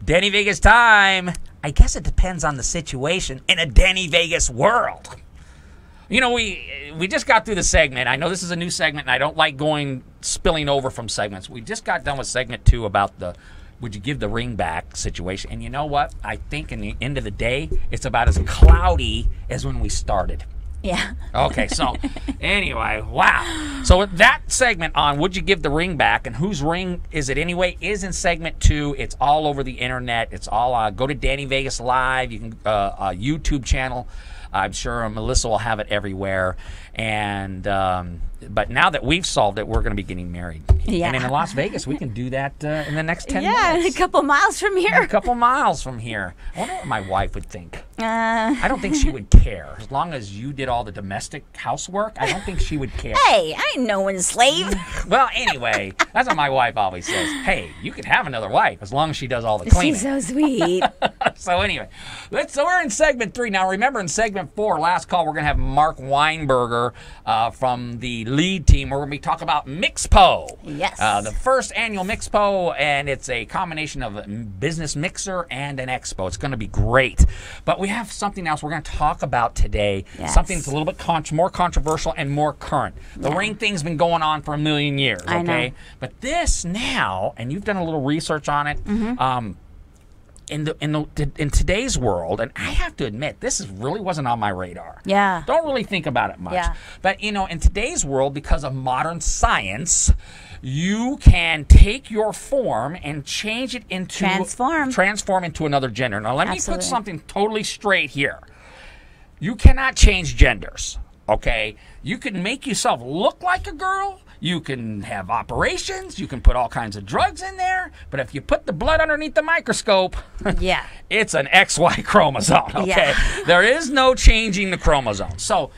Danny Vegas time. I guess it depends on the situation in a Danny Vegas world. You know, we just got through the segment. I know this is a new segment, and I don't like spilling over from segments. We just got done with segment 2 about the would you give the ring back situation. And you know what? I think in the end of the day, it's about as cloudy as when we started. Yeah. Okay, so anyway, wow. So that segment on would you give the ring back and whose ring is it anyway is in segment 2. It's all over the internet. It's all go to Danny Vegas Live. You can YouTube channel. I'm sure Melissa will have it everywhere. And but now that we've solved it, we're going to be getting married. Yeah. And in Las Vegas, we can do that in the next 10 minutes. Yeah, a couple miles from here. A couple miles from here. I wonder what my wife would think. I don't think she would care. As long as you did all the domestic housework, I don't think she would care. Hey, I ain't no one's slave. Well, anyway, that's what my wife always says. Hey, you can have another wife as long as she does all the cleaning. She's so sweet. So anyway, so we're in segment 3. Now remember in segment 4, last call, we're going to have Mark Weinberger from the lead team. We're going to be talking about Mixpo. Yes. The first annual Mixpo, and it's a combination of a business mixer and an expo. It's going to be great. But we have something else we're going to talk about today. Yes. Something that's a little bit more controversial and more current. The ring thing's been going on for a million years, okay? I know. But this now, and you've done a little research on it, in today's world, and I have to admit, this really wasn't on my radar. Yeah. Don't really think about it much. Yeah. But, you know, in today's world, because of modern science, you can take your form and change it into... Transform into another gender. Now, let me put something totally straight here. You cannot change genders, okay? You can make yourself look like a girl. You can have operations. You can put all kinds of drugs in there. But if you put the blood underneath the microscope, yeah, it's an XY chromosome, okay? Yeah. There is no changing the chromosome. So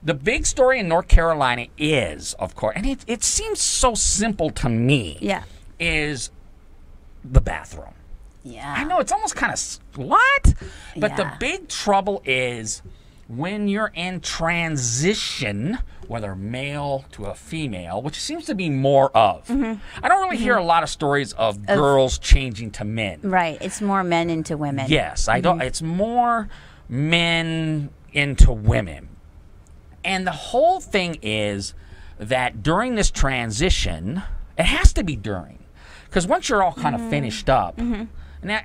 the big story in North Carolina is, of course, and it seems so simple to me, is the bathroom. Yeah. I know, it's almost kind of, what? But the Yeah. big trouble is when you're in transition, whether male to a female, which seems to be more of. I don't really hear a lot of stories of girls changing to men. Right. It's more men into women. Yes, I don't. It's more men into women. And the whole thing is that during this transition, it has to be during. Because once you're all kind of finished up, now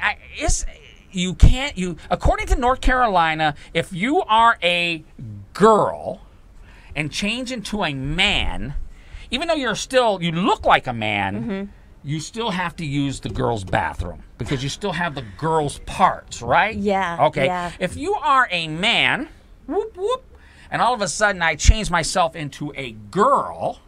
according to North Carolina, if you are a girl and change into a man, even though you look like a man, you still have to use the girl's bathroom because you still have the girl's parts, right? Yeah. Okay. Yeah. If you are a man, whoop, whoop, and all of a sudden I change myself into a girl,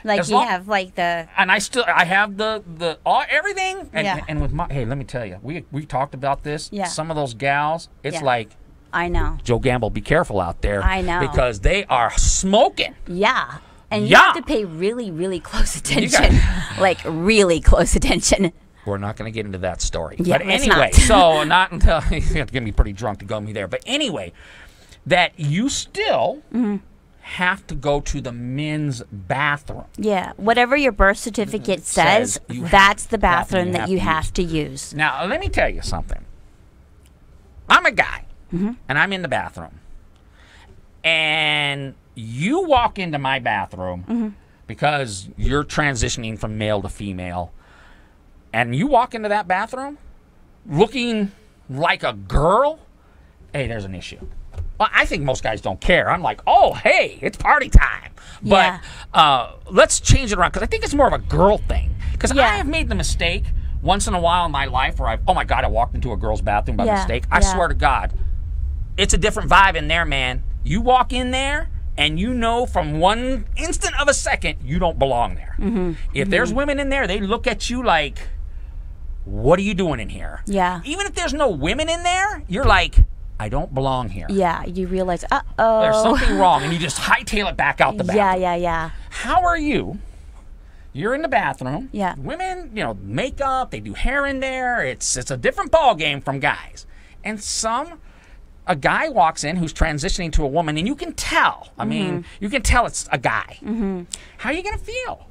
like you have like the... And I have the everything. And, and with hey, let me tell you, we talked about this. Yeah. Some of those gals, it's like... I know. Joe Gamble, be careful out there. I know. Because they are smoking. Yeah. And you have to pay really, really close attention. Like, really close attention. We're not going to get into that story. Yeah, but anyway, so not until... You have to get me pretty drunk to go me there. But anyway, that you still... have to go to the men's bathroom. Yeah, whatever your birth certificate says that's the bathroom that you have to use. Now, let me tell you something. I'm a guy, and I'm in the bathroom. And you walk into my bathroom because you're transitioning from male to female, and you walk into that bathroom looking like a girl, hey, there's an issue. Well, I think most guys don't care. I'm like, oh, hey, it's party time. But let's change it around because I think it's more of a girl thing. Because I have made the mistake once in a while in my life where oh, my God, I walked into a girl's bathroom by mistake. I swear to God, it's a different vibe in there, man. You walk in there, and you know from one instant of a second, you don't belong there. If there's women in there, they look at you like, what are you doing in here? Yeah. Even if there's no women in there, you're like... I don't belong here. Yeah, you realize, uh-oh. There's something wrong, and you just hightail it back out the bathroom. Yeah. How are you You're in the bathroom. Yeah. Women, you know, makeup, they do hair in there. It's a different ball game from guys. And a guy walks in who's transitioning to a woman, and you can tell. I mean, you can tell it's a guy. How are you going to feel?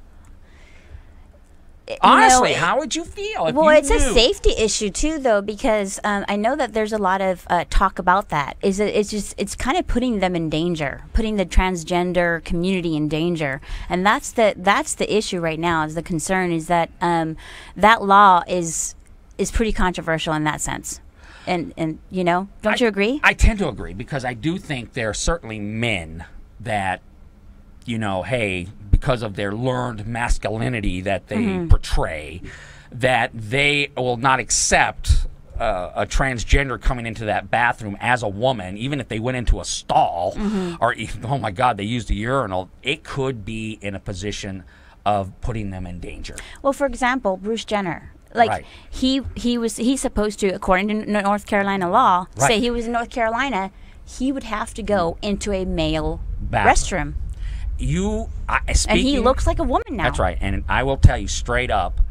Honestly, how would you feel if you it's knew? a safety issue too, though, because I know that there's a lot of talk about that. It's kind of putting them in danger, putting the transgender community in danger, and that's the issue right now. Is the concern is that that law is pretty controversial in that sense, and you know, don't you agree? I tend to agree because I do think there are certainly men that, you know, hey, because of their learned masculinity that they portray, that they will not accept a transgender coming into that bathroom as a woman, even if they went into a stall or, oh my God, they used a urinal. It could be in a position of putting them in danger. Well, for example, Bruce Jenner. Like he's supposed to, according to North Carolina law, say he was in North Carolina, he would have to go into a male restroom. And he looks like a woman now. That's right. And I will tell you straight up,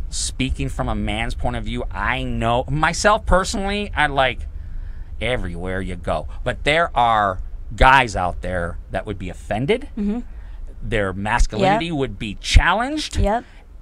speaking from a man's point of view, I know myself personally, I like everywhere you go. But there are guys out there that would be offended. Their masculinity would be challenged.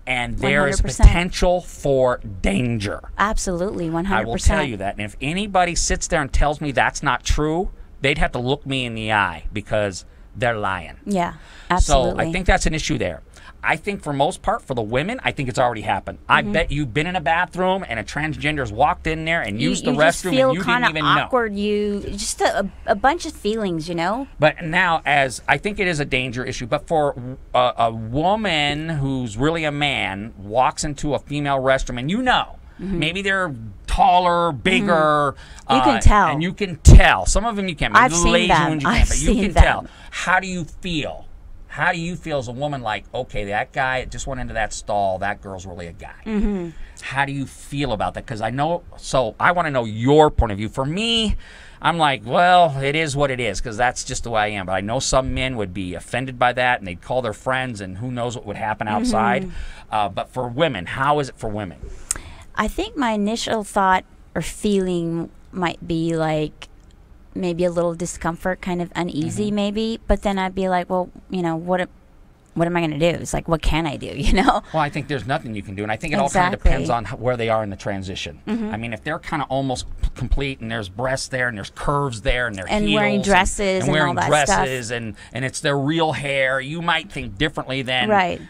And there 100%. Is potential for danger. Absolutely, 100%. I will tell you that. And if anybody sits there and tells me that's not true, they'd have to look me in the eye because they're lying. Yeah, absolutely. So I think that's an issue there. I think for most part, for the women, I think it's already happened. I bet you've been in a bathroom and a transgender's walked in there and used the restroom and you didn't even know. Awkward. Just a bunch of feelings, you know. But now, I think it is a danger issue. But for a woman who's really a man walks into a female restroom and you know, maybe they're taller, bigger. You can tell. And you can tell. Some of them you can't. I've seen them. But you can tell. How do you feel? How do you feel as a woman like, okay, that guy just went into that stall, that girl's really a guy? How do you feel about that? Because I know, so I want to know your point of view. For me, I'm like, well, it is what it is because that's just the way I am. But I know some men would be offended by that and they'd call their friends and who knows what would happen outside. But for women, how is it for women? I think my initial thought or feeling might be like maybe a little discomfort, kind of uneasy maybe, but then I'd be like, well, you know, what am I going to do? It's like, what can I do, you know? Well, I think there's nothing you can do, and I think it all kind of depends on where they are in the transition. I mean, if they're kind of almost complete and there's breasts there and there's curves there and there's heels wearing dresses and wearing all that dresses stuff. and it's their real hair, you might think differently than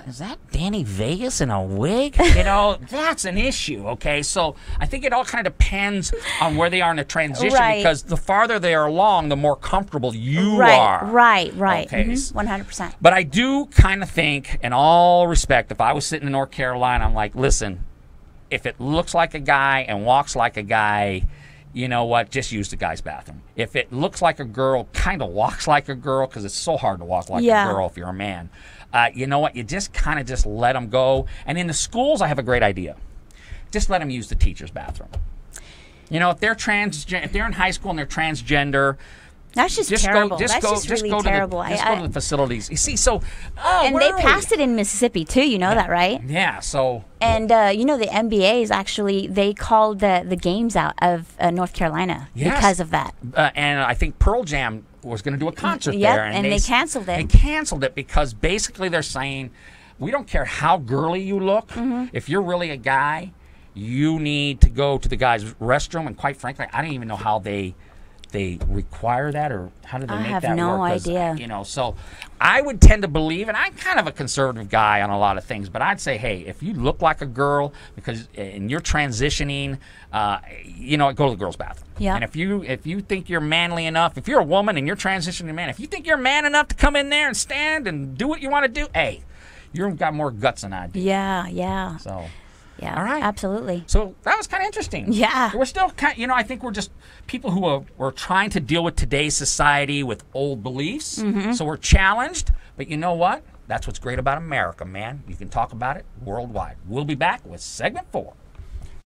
is that Danny Vegas in a wig? You know, that's an issue, okay? So I think it all kind of depends on where they are in the transition because the farther they are along, the more comfortable you are. Right. Okay. 100%. But I do kind of think, in all respect, if I was sitting in North Carolina, I'm like, listen, if it looks like a guy and walks like a guy, you know what, just use the guy's bathroom. If it looks like a girl, kind of walks like a girl, because it's so hard to walk like a girl if you're a man, you know what, you just kind of just let them go. And in the schools, I have a great idea. Just let them use the teacher's bathroom. You know, if they're if they're in high school and they're transgender, that's just terrible. That's just really terrible. Just go to the facilities. You see, so and they passed it in Mississippi too. You know that, right? Yeah. So and you know the NBA is actually they called the games out of North Carolina because of that. And I think Pearl Jam was going to do a concert there, and they canceled it. They canceled it because basically they're saying, we don't care how girly you look. If you're really a guy, you need to go to the guy's restroom. And quite frankly, I don't even know how they require that or how do they make that work? I have no idea. You know, so I would tend to believe, and I'm kind of a conservative guy on a lot of things, but I'd say, hey, if you look like a girl and you're transitioning, you know, go to the girl's bathroom. Yeah. And if you think you're manly enough, if you're a woman and you're transitioning to man, if you think you're man enough to come in there and stand and do what you want to do, hey, you've got more guts than I do. Yeah. So. Yeah, all right. Absolutely. So that was kind of interesting. Yeah. We're still kind of, you know, I think we're just people who are trying to deal with today's society with old beliefs. So we're challenged. But you know what? That's what's great about America, man. You can talk about it worldwide. We'll be back with segment 4.